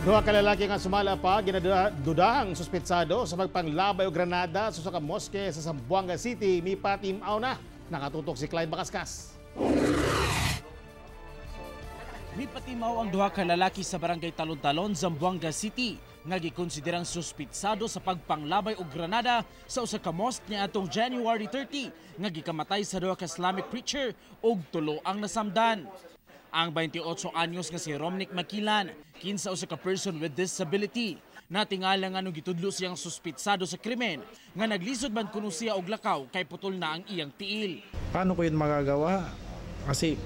Duha ka lalaki nga sumala pa ginadudahang suspetsado sa pagpanglabay og granada sa ka moske sa Zamboanga City. Mipatim-aw na nakatutok si Clyde Bacascas. Mipatimaw ang duha ka lalaki sa barangay Talon-Talon, Zamboanga City nga gikonsiderang suspitsado sa pagpanglabay og granada sa usa ka mosque niadtong January 30 nga gikamatay sa duha ka Islamic preacher ug tulo ang nasamdan. Ang 28 anyos nga si Romnick Makilan, kinsa usa ka person with disability, natingala nga nung gitudlo siyang suspitsado sa krimen nga naglisod man kuno siya og lakaw kay putol na ang iyang tiil. Paano ko yun magagawa? Kasi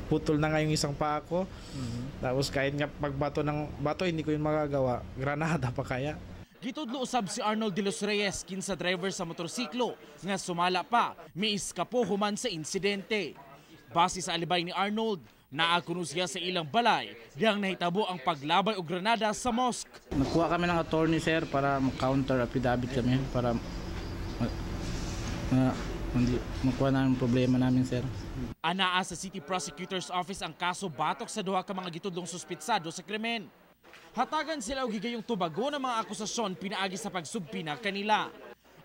putol na nga yung isang paa ko. Tapos kahit nga pagbato ng bato, hindi ko yun magagawa. Granada pa kaya. Gitudlo usab si Arnold de los Reyes, kinsa driver sa motorsiklo, nga sumala pa, miiskapo human sa insidente. Base sa alibay ni Arnold, naakuno siya sa ilang balay diyang nahitabo ang paglabay og granada sa mosque. Nagkuha kami ng attorney, sir, para mag-counter affidavit kami para makuha namin problema namin, sir. Anaa sa City Prosecutor's Office ang kaso batok sa duha ka mga gitudlong suspitsado sa krimen. Hatagan sila og higayong tubago ng mga akusasyon pinaagi sa pagsubpina kanila.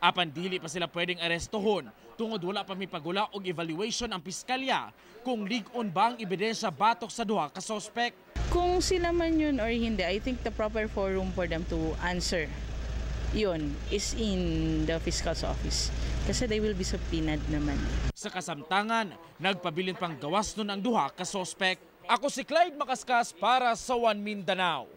Apan dili pa sila pwedeng arestohon tungod wala pa may pagula og evaluation ang piskalya kung lig-on ba ang ebidensya batok sa duha ka suspect. Kung sila man yun or hindi, I think the proper forum for them to answer yun is in the fiscal's office. Kasi they will be subpoenaed naman. Sa kasamtangan, nagpabilin pang gawas nun ang duha ka suspect. Ako si Clyde Bacascas para sa One Mindanao.